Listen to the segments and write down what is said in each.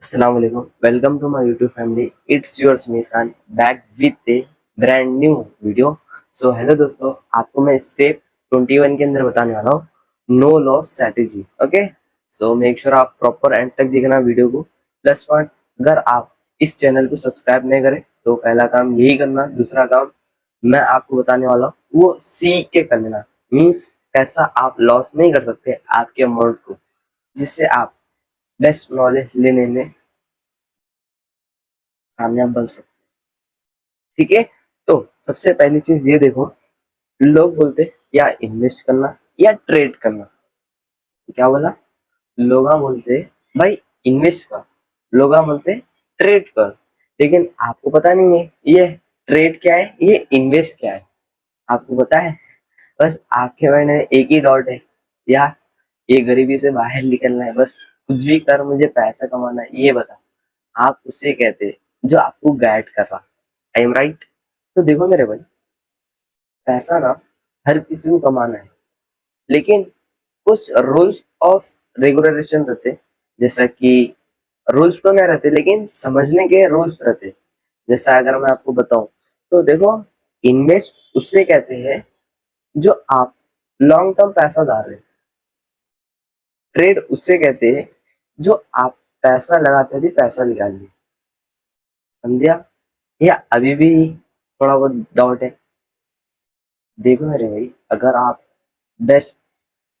Assalamu alaikum. Welcome to my YouTube family. It's your Smith Khan back with a brand new video. So hello दोस्तों, आपको मैं step 21 के अंदर बताने वाला हूँ no loss strategy. Okay, so make sure आप प्रॉपर एंड तक देखना वीडियो को. प्लस पॉइंट, अगर आप इस चैनल को सब्सक्राइब नहीं करें तो पहला काम यही करना. दूसरा काम मैं आपको बताने वाला हूँ वो सीख के कर लेना. मीन्स पैसा आप लॉस नहीं कर सकते आपके अमाउंट को, जिससे आप बेस्ट नॉलेज लेने में कामयाब बन सकते. ठीक है, तो सबसे पहली चीज ये देखो, लोग बोलते या इन्वेस्ट करना या ट्रेड करना. क्या बोला? लोग बोलते भाई इन्वेस्ट कर, लोग बोलते ट्रेड कर. लेकिन आपको पता नहीं है ये ट्रेड क्या है, ये इन्वेस्ट क्या है. आपको पता है? बस आपके माइंड में एक ही डॉट है, या ये गरीबी से बाहर निकलना है, बस कुछ भी कर मुझे पैसा कमाना है, ये बता. आप उसे कहते हैं जो आपको गाइड कर रहा. आई एम राइट? तो देखो मेरे भाई, पैसा ना हर किसी को कमाना है, लेकिन कुछ रूल्स ऑफ रेगुलेशन रहते. जैसा कि रूल्स तो नहीं रहते, लेकिन समझने के रूल्स रहते. जैसा अगर मैं आपको बताऊं तो देखो, इन्वेस्ट उससे कहते हैं जो आप लॉन्ग टर्म पैसा डाल रहे. ट्रेड उससे कहते हैं जो आप पैसा लगाते थे पैसा निकालिए. समझिया? या अभी भी थोड़ा बहुत डाउट है? देखो मेरे भाई, अगर आप बेस्ट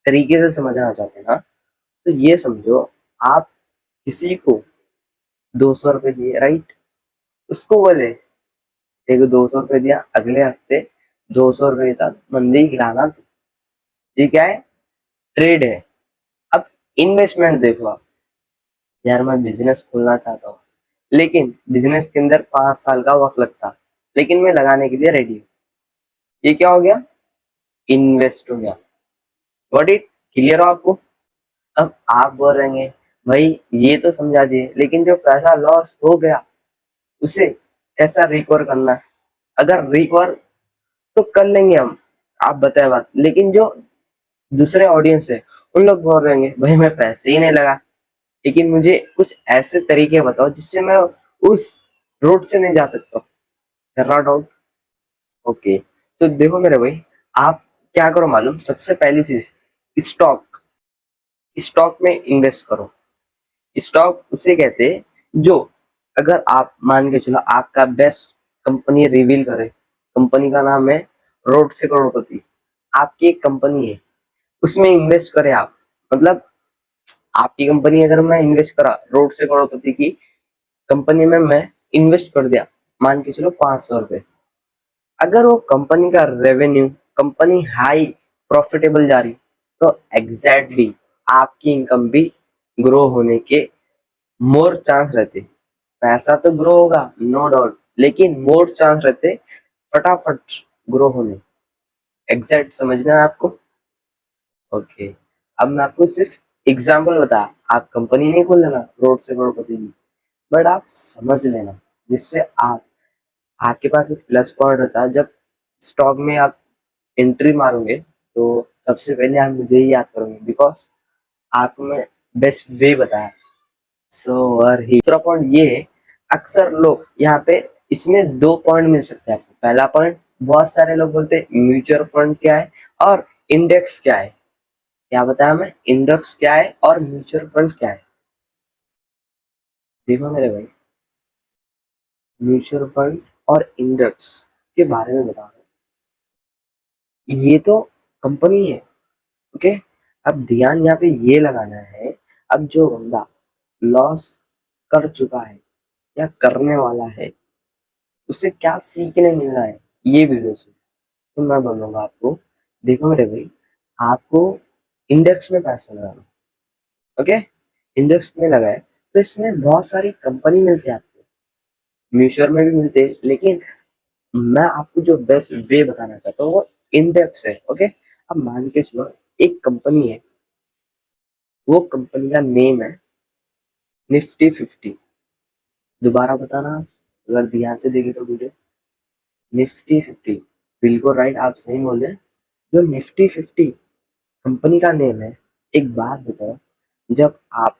तरीके से समझना चाहते हैं ना, तो ये समझो, आप किसी को 200 रुपये दिए, राइट? उसको बोले देखो 200 रुपये दिया, अगले हफ्ते 200 रुपये के साथ मंदी गिराना. ये क्या है? ट्रेड है. अब इन्वेस्टमेंट देखो आप, यार मैं बिजनेस खोलना चाहता हूँ, लेकिन बिजनेस के अंदर 5 साल का वक्त लगता, लेकिन मैं लगाने के लिए रेडी हूँ. ये क्या हो गया? इन्वेस्ट हो गया. वॉट इट क्लियर हो आपको? अब आप बोल रहे हैं भाई ये तो समझा दिए, लेकिन जो पैसा लॉस हो गया उसे कैसा रिकवर करना है? अगर रिकवर तो कर लेंगे हम, आप बताए बात. लेकिन जो दूसरे ऑडियंस है उन लोग बोल रहे हैं भाई मैं पैसे ही नहीं लगा, लेकिन मुझे कुछ ऐसे तरीके बताओ जिससे मैं उस रोड से नहीं जा सकता. जरा डाउट. ओके, तो देखो मेरे भाई, आप क्या करो मालूम? सबसे पहली चीज, स्टॉक. स्टॉक में इन्वेस्ट करो. स्टॉक उसे कहते हैं जो, अगर आप मान के चलो आपका बेस्ट कंपनी रिवील करे, कंपनी का नाम है रोड से करोड़पति, आपकी एक कंपनी है, उसमें इन्वेस्ट करें आप. मतलब आपकी कंपनी, अगर मैं इन्वेस्ट करा रोड से करोड़पति की कंपनी में, मैं इन्वेस्ट कर दिया मान के चलो 500 रुपये. अगर वो कंपनी का रेवेन्यू, कंपनी हाई प्रॉफिटेबल जा रही, तो एग्जैक्टली आपकी इनकम भी ग्रो होने के मोर चांस रहते. पैसा तो ग्रो होगा नो डाउट, लेकिन मोर चांस रहते फटाफट ग्रो होने. एग्जैक्ट समझना है आपको? ओके, अब मैं आपको सिर्फ एग्जांपल बता, आप कंपनी नहीं खोल लेना रोड से करोड़पति की, बट आप समझ लेना, जिससे आप, आपके पास एक प्लस पॉइंट रहता है. जब स्टॉक में आप एंट्री मारोगे तो सबसे पहले आप मुझे ही याद करोगे, बिकॉज आपको मैं बेस्ट वे बताया. सो और ही दूसरा पॉइंट ये है, अक्सर लोग यहाँ पे, इसमें 2 पॉइंट मिल सकते हैं आपको. पहला पॉइंट, बहुत सारे लोग बोलते हैं म्यूचुअल फंड क्या है और इंडेक्स क्या है. क्या बताया मैं? इंडेक्स क्या है और म्यूचुअल फंड क्या है. देखो मेरे भाई, म्यूचुअल फंड और इंडेक्स के बारे में बता रहा हूँ. ये तो कंपनी है. ओके, अब ध्यान यहाँ पे ये लगाना है, अब जो बंदा लॉस कर चुका है या करने वाला है, उसे क्या सीखने मिलना है ये वीडियो से, तो मैं बोलूंगा आपको. देखो मेरे भाई, आपको इंडेक्स में पैसा लगाना. ओके, इंडेक्स में लगाए तो इसमें बहुत सारी कंपनी मिलती है आपको, म्यूचुअल में भी मिलते हैं, लेकिन मैं आपको जो बेस्ट वे बताना चाहता हूँ वो इंडेक्स है. ओके, अब मान के चलो एक कंपनी है, वो कंपनी का नेम है निफ्टी 50. दोबारा बताना अगर ध्यान से देखे तो वीडियो. निफ्टी 50, बिल्कुल राइट, आप सही बोले. जो निफ्टी 50 कंपनी का नेम है. एक बात बताओ, जब आप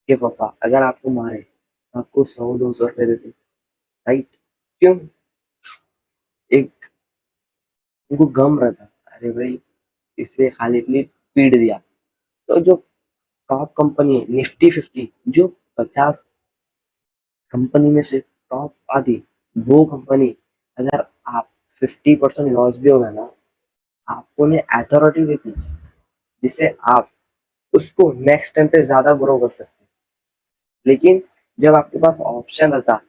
कि पापा अगर आपको मारे तो आपको 100-200 रुपए देते, राइट? क्यों? एक उनको गम रहता, अरे भाई इसे खाली के लिए पीट दिया। तो जो टॉप कंपनी है निफ्टी 50, जो 50 कंपनी में से टॉप आधी, वो कंपनी अगर आप 50% लॉस भी होगा ना, आपको ने अथॉरिटी देती जिससे आप उसको नेक्स्ट टाइम पे ज्यादा ग्रो कर सकते। लेकिन जब आपके पास ऑप्शन रहता,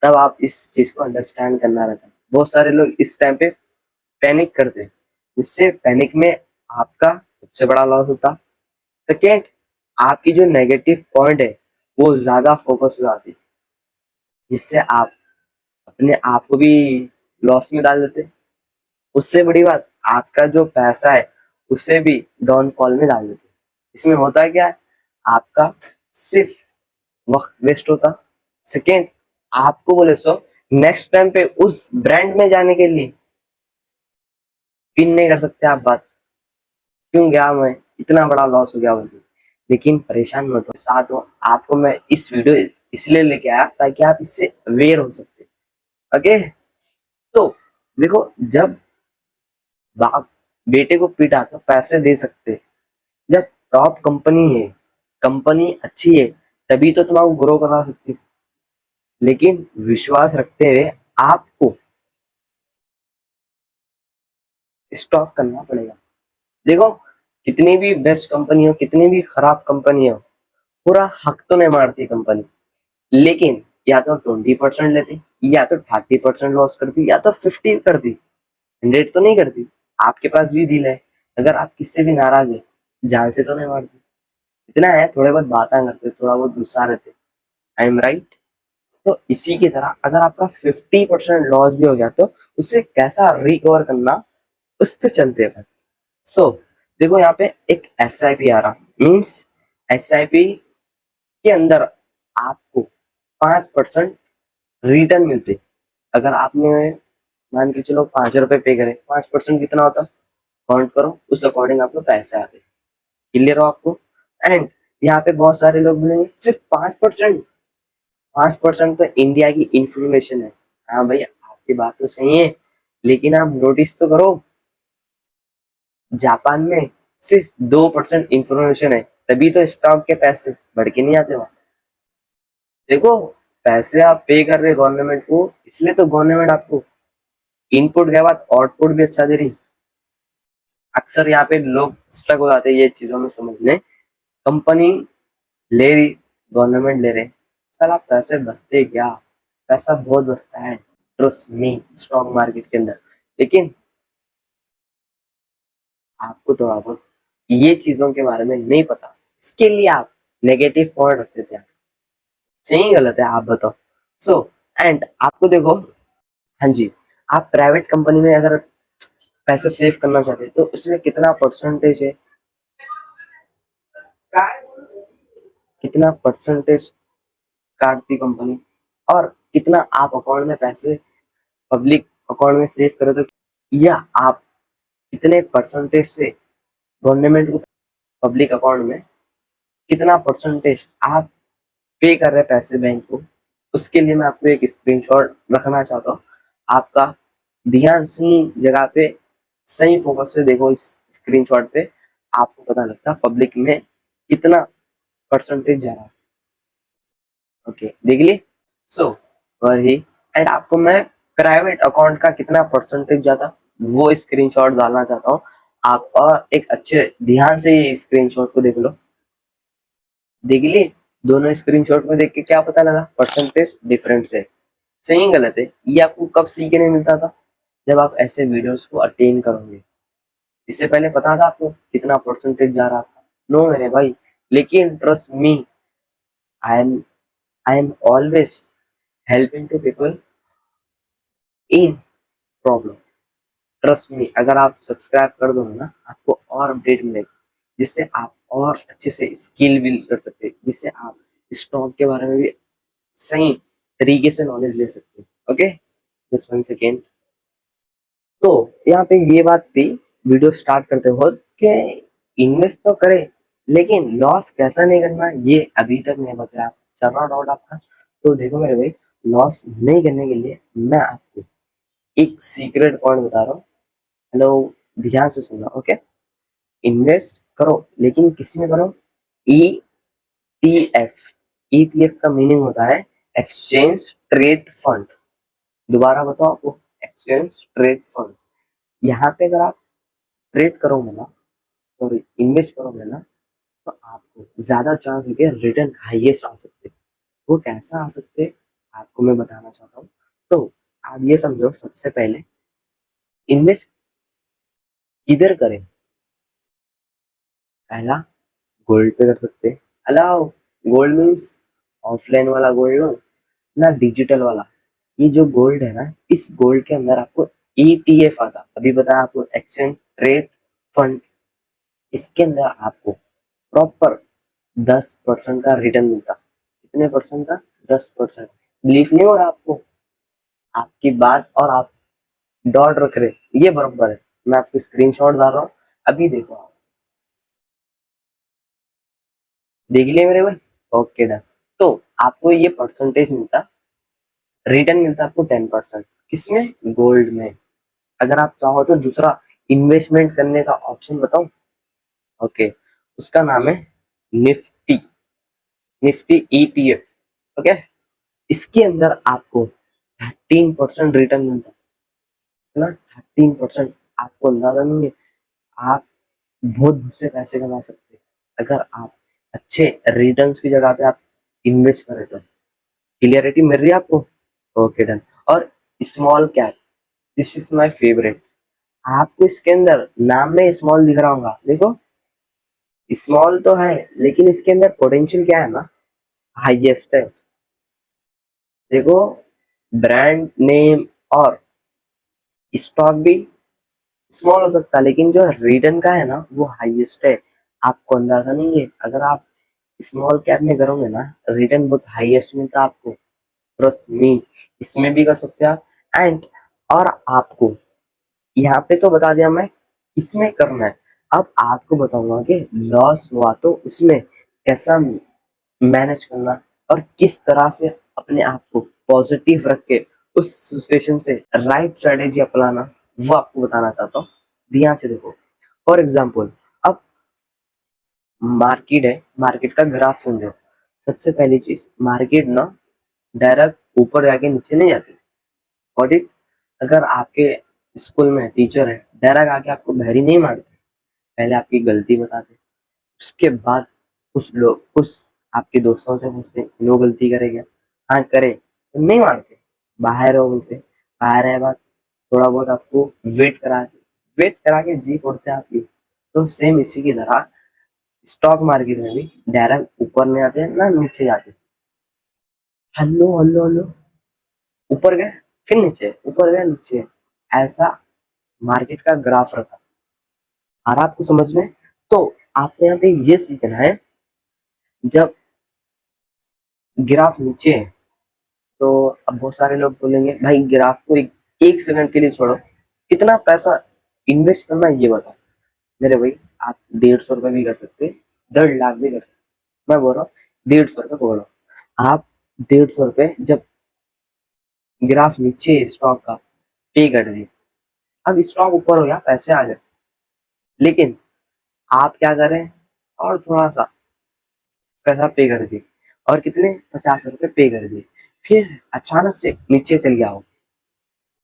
तब आप इस चीज को अंडरस्टैंड करना रहता। बहुत सारे लोग इस टाइम पे पैनिक करते, जिससे पैनिक में आपका सबसे बड़ा लॉस होता। सेकेंड, आपकी जो नेगेटिव पॉइंट है वो ज्यादा फोकस हो जाती, जिससे आप अपने आप को भी लॉस में डाल देते। उससे बड़ी बात, आपका जो पैसा है उसे भी डाउनफॉल में डाल देते। इसमें होता क्या है, आपका सिर्फ वक्त वेस्ट होता। सेकेंड, आपको बोले सो नेक्स्ट टाइम पे उस ब्रांड में जाने के लिए पिन नहीं कर सकते आप बात, क्यों गया मैं, इतना बड़ा लॉस हो गया मुझे। लेकिन परेशान मत हो, साथ हो, आपको मैं इस वीडियो इसलिए लेके आया ताकि आप इससे अवेयर हो सकते। ओके, तो देखो, जब बाप बेटे को पीटा तो पैसे दे सकते, जब टॉप कंपनी है, कंपनी अच्छी है, तभी तो तुम आपको ग्रो करा सकती। लेकिन विश्वास रखते हुए आपको स्टॉक करना पड़ेगा। देखो, कितनी भी बेस्ट कंपनी हो, कितनी भी खराब कंपनी हो, पूरा हक तो नहीं मारती कंपनी, लेकिन या तो 20% लेती, या तो 30% लॉस करती, या तो 50 करती, 100 तो नहीं करती। आपके पास भी दिल है, अगर आप किससे भी नाराज है, जान से तो नहीं मारती। इतना है, थोड़े बहुत बातें करते, थोड़ा बहुत गुस्सा रहते। आई एम राइट? तो इसी की तरह अगर आपका 50% लॉस भी हो गया तो उसे कैसा रिकवर करना, उस पर चलते हैं। सो देखो, यहाँ पे एक SIP आ रहा, मीन्स SIP के अंदर आपको 5% रिटर्न मिलते। अगर आपने मान के चलो 5 रुपए पे करे, 5% कितना होता, काउंट करो, उस अकॉर्डिंग आपको पैसे आते। क्लियर हो आपको? एंड यहाँ पे बहुत सारे लोग बोलेंगे सिर्फ 5%, 5% तो इंडिया की इंफॉर्मेशन है। हाँ भाई, आपकी बात तो सही है, लेकिन आप नोटिस तो करो, जापान में सिर्फ 2% इंफॉर्मेशन है, तभी तो स्टॉक के पैसे बढ़ के नहीं आते वहां। देखो, पैसे आप पे कर रहे गवर्नमेंट को, इसलिए तो गवर्नमेंट आपको इनपुट के बाद आउटपुट भी अच्छा दे रही। अक्सर यहाँ पे लोग स्टक हो जाते हैं ये चीजों में समझने। कंपनी ले रही, गवर्नमेंट ले रहे, साला पैसे बचते क्या, पैसा बहुत बचता है, ट्रस्ट मी, स्टॉक मार्केट के अंदर। लेकिन आपको थोड़ा बहुत ये चीजों के बारे में नहीं पता, इसके लिए आप नेगेटिव पॉइंट रखते थे। सही गलत है आप बताओ? सो एंड आपको देखो, हाँ जी, आप प्राइवेट कंपनी में अगर पैसे सेव करना चाहते हैं तो उसमें कितना परसेंटेज है, कितना परसेंटेज काटती कंपनी, और कितना आप अकाउंट में पैसे पब्लिक अकाउंट में सेव करो तो, या आप कितने परसेंटेज से गवर्नमेंट को पब्लिक अकाउंट में कितना परसेंटेज आप पे कर रहे हैं पैसे बैंक को, उसके लिए मैं आपको एक स्क्रीनशॉट रखना चाहता हूँ। आपका ध्यान सही जगह पे, सही फोकस से देखो इस स्क्रीनशॉट पे, आपको पता लगता है पब्लिक में कितना परसेंटेज जा रहा है। ओके, देख ली? सो वही, एंड आपको मैं प्राइवेट अकाउंट का कितना परसेंटेज जाता वो स्क्रीनशॉट डालना चाहता हूँ आप, और एक अच्छे ध्यान से ये स्क्रीनशॉट को देख लो। देख लिए? दोनों स्क्रीनशॉट में देख के क्या पता लगा, परसेंटेज डिफरेंस है। सही गलत है ये आपको कब सीखने मिलता था, जब आप ऐसे वीडियोस को अटेन करोगे। इससे पहले पता था आपको कितना परसेंटेज जा रहा था? नो मेरे भाई। लेकिन trust me, I am I am always helping to people in problem. Trust me, अगर आप सब्सक्राइब कर दो ना, आपको और अपडेट मिलेगा, जिससे आप और अच्छे से स्किल बिल्ड कर सकते हैं, जिससे आप स्टॉक के बारे में भी सही तरीके से नॉलेज ले सकते हैं। Okay, just 1 second. तो यहाँ पे ये बात थी वीडियो स्टार्ट करते वक्त कि इन्वेस्ट तो करें, लेकिन लॉस कैसा नहीं करना ये अभी तक नहीं बताया, चल रहा डाउट आपका। तो देखो मेरे भाई, लॉस नहीं करने के लिए मैं आपको एक सीक्रेट पॉइंट बता रहा हूँ। हेलो, ध्यान से सुनना, ओके। इन्वेस्ट करो, लेकिन किस में करो? ईटीएफ। ईटीएफ का मीनिंग होता है एक्सचेंज ट्रेड फंड। दोबारा बताओ आपको, एक्सचेंज ट्रेड फंड। यहाँ पे अगर आप ट्रेड करोगे ना, सॉरी इन्वेस्ट करोगे ना, तो आपको ज्यादा चांस है कि रिटर्न हाईएस्ट आ सकते हैं। वो कैसा आ सकते हैं आपको मैं बताना चाहता हूँ। तो आप ये समझो, सबसे पहले इन्वेस्ट किधर करें? पहला, गोल्ड पे कर सकते हैं। अलाउ, गोल्ड मीन्स ऑफलाइन वाला गोल्ड लो ना, डिजिटल वाला। ये जो गोल्ड है ना, इस गोल्ड के अंदर आपको ईटीएफ आता, अभी बताया आपको, एक्सचेंज ट्रेड फंड। इसके अंदर आपको प्रॉपर 10% का रिटर्न मिलता। कितने परसेंट का? 10%। बिलीफ नहीं हो रहा आपको? आपकी बात और आप डॉट रख रहे, ये बराबर है। मैं आपको स्क्रीनशॉट डाल रहा हूँ, अभी देखो आप। देख लिया मेरे भाई? Okay done. तो आपको ये परसेंटेज मिलता, रिटर्न मिलता आपको 10%। किसमें? गोल्ड में। अगर आप चाहो तो दूसरा इन्वेस्टमेंट करने का ऑप्शन बताऊं? ओके, उसका नाम है निफ्टी। Nifty ETF, okay. इसके अंदर आपको 13% रिटर्न मिलता है ना। 13%। आपको अंदाजा नहीं है, आप बहुत से पैसे कमा सकते हैं अगर आप अच्छे रिटर्न्स की जगह पे आप इन्वेस्ट करें तो। क्लियरिटी मिल रही है आपको? Okay done. और small cap, this is my favourite. आपको इसके अंदर नाम में स्मॉल दिख रहा होगा, देखो स्मॉल तो है, लेकिन इसके अंदर पोटेंशियल क्या है ना, हाईएस्ट है। देखो, ब्रांड नेम और स्टॉक भी स्मॉल हो सकता है, लेकिन जो रिटर्न का है ना वो हाईएस्ट है। आपको अंदाजा नहीं है, अगर आप स्मॉल कैप में करोगे ना, रिटर्न बहुत हाईएस्ट मिलता है आपको। ट्रस्ट मी, इसमें भी कर सकते हैं आप। एंड और आपको यहाँ पे तो बता दिया मैं इसमें करना है। अब आपको बताऊंगा कि लॉस हुआ तो उसमें कैसा मैनेज करना, और किस तरह से अपने आप को पॉजिटिव रख के उस सिचुएशन से राइट स्ट्रेटेजी अपनाना, वो आपको बताना चाहता हूँ। ध्यान से देखो। फॉर एग्जाम्पल, अब मार्केट है, मार्केट का ग्राफ समझो। सबसे पहली चीज, मार्केट ना डायरेक्ट ऊपर जाके नीचे नहीं जाती। ऑडिट, अगर आपके स्कूल में टीचर है, डायरेक्ट आके आपको बहरी नहीं मारते, पहले आपकी गलती बताते, उसके बाद कुछ लोग, कुछ आपके दोस्तों से पूछते लो गलती करेगा, हाँ करे, तो नहीं मारते, बाहर हो बोलते, बाहर है बात, थोड़ा बहुत आपको वेट करा के जी पड़ते आपकी। तो सेम इसी की तरह स्टॉक मार्केट में भी डायरेक्ट ऊपर नहीं आते ना नीचे जाते, हल्लो हल्लो हल्लो, ऊपर गए फिर नीचे, ऊपर गए नीचे, ऐसा मार्केट का ग्राफ रखा। और आपको समझ में, तो आपको यहाँ पे ये सीखना है, जब ग्राफ नीचे है तो अब बहुत सारे लोग बोलेंगे भाई ग्राफ को एक सेकंड के लिए छोड़ो, कितना पैसा इन्वेस्ट करना है ये बताओ। मेरे भाई, आप 150 रुपए भी कर सकते, 1.5 लाख भी कर सकते। मैं बोल रहा हूँ 150 रुपए बोलो। आप 150 रुपए जब ग्राफ नीचे स्टॉक का पे कर दिए, अब स्टॉक ऊपर हो गया, पैसे आ गए, लेकिन आप क्या करें, और थोड़ा सा पैसा पे कर दिए, और कितने 50 रुपए पे कर दिए, फिर अचानक से नीचे चल गया हो।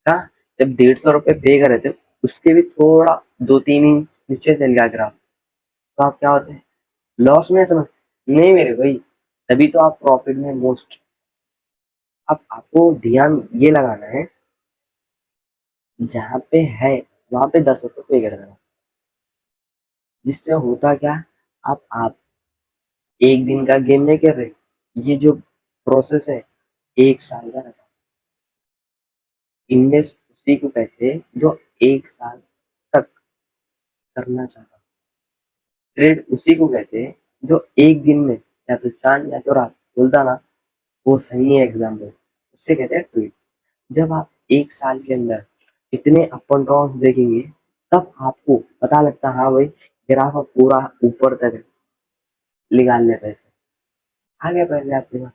हाँ, जब 150 रुपए पे करे थे, उसके भी थोड़ा 2-3 इंच नीचे चल गया ग्राफ, तो आप क्या होते हैं, लॉस में समझ, नहीं मेरे भाई, तभी तो आप प्रॉफिट में मोस्ट। अब आपको ध्यान ये लगाना है, जहाँ पे है वहां पे 10 रुपए पे कर देना। जिससे होता क्या, आप एक दिन का गेम नहीं कर रहे, ये जो प्रोसेस है 1 साल का रहता। इन्वेस्ट उसी को कहते हैं जो 1 साल तक करना चाहता। ट्रेड उसी को कहते हैं जो एक दिन में या तो चांद या तो रात बोलता ना, वो सही है एग्जाम्पल, उससे कहते हैं ट्रेड। जब आप 1 साल के अंदर इतने अप एंड डाउन देखेंगे, तब आपको पता लगता है हाँ भाई ग्राफ अब पूरा ऊपर तक है, निकाल ले पैसे, आ गए पैसे आपके पास।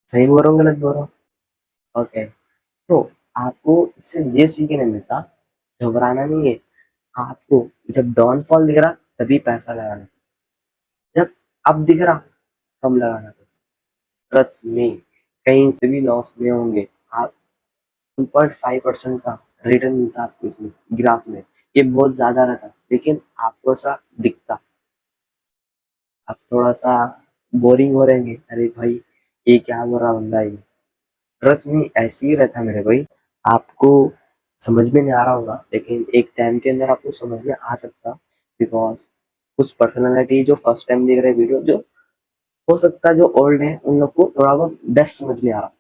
सही बोल रहा हूँ गलत बोल रहा हूँ? ओके, तो आपको इससे ये सीखने मिलता, घबराना नहीं है। आपको जब डाउनफॉल दिख रहा तभी पैसा लगाना, जब अब दिख रहा कम लगाना पैसा। ट्रस्ट में कहीं से भी लॉस में होंगे आप, 1.5% का रिटर्न मिलता आपको इसमें ग्राफ में। ये बहुत ज्यादा रहता लेकिन आपको ऐसा दिखता, आप थोड़ा सा बोरिंग हो रहेंगे, अरे भाई ये क्या हो रहा बंदा ये। ट्रस्ट में ऐसे ही रहता मेरे भाई, आपको समझ में नहीं आ रहा होगा लेकिन एक टाइम के अंदर आपको समझ में आ सकता, बिकॉज कुछ पर्सनालिटी जो फर्स्ट टाइम देख रहे वीडियो, जो हो सकता है जो ओल्ड है उन लोग को थोड़ा बहुत बेस्ट समझ में आ रहा।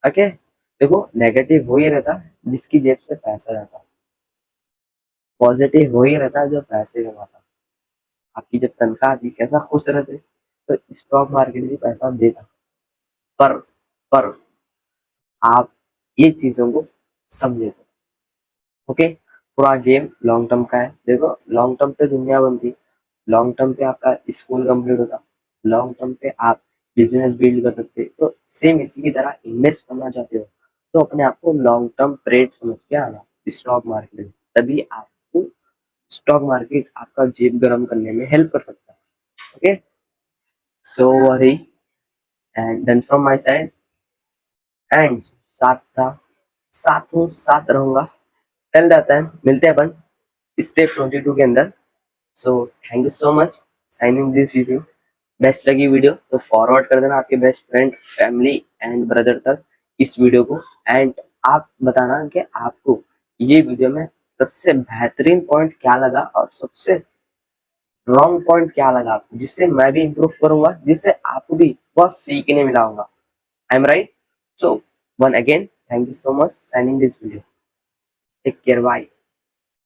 ओके, देखो नेगेटिव वही रहता जिसकी जेब से पैसा जाता, पॉजिटिव वही रहता जो पैसे कमाता। आपकी जब तनख्वाह आती कैसा खुश रहते, तो स्टॉक मार्केट भी पैसा देता। पर पर आप ये चीजों को समझे तो, ओके। पूरा गेम लॉन्ग टर्म का है, देखो लॉन्ग टर्म पे दुनिया बनती, लॉन्ग टर्म पे आपका स्कूल कंप्लीट होता, लॉन्ग टर्म पे आप बिजनेस बिल्ड कर सकते। तो सेम इसी की तरह इन्वेस्ट करना चाहते हो तो अपने आप को लॉन्ग टर्म ट्रेड समझ के आना स्टॉक मार्केट में, तभी आपको स्टॉक मार्केट आपका जेब गर्म करने में हेल्प कर सकता है। Okay, so worry and done from my side, and साथ था, साथ हूँ, साथ रहूंगा, टिल दैट टाइम मिलते हैं अपन स्टेप 22 के अंदर। So thank you so much signing this video. Best लगी वीडियो तो फॉरवर्ड कर देना आपके best friend, family and brother तक इस वीडियो को। एंड आप बताना कि आपको ये वीडियो में सबसे बेहतरीन पॉइंट क्या लगा और सबसे रॉन्ग पॉइंट क्या लगा आपको, जिससे मैं भी इम्प्रूव करूंगा, जिससे आपको भी बहुत सीखने मिला होगा। I am right? So one again thank you so much signing this video. Take care, bye.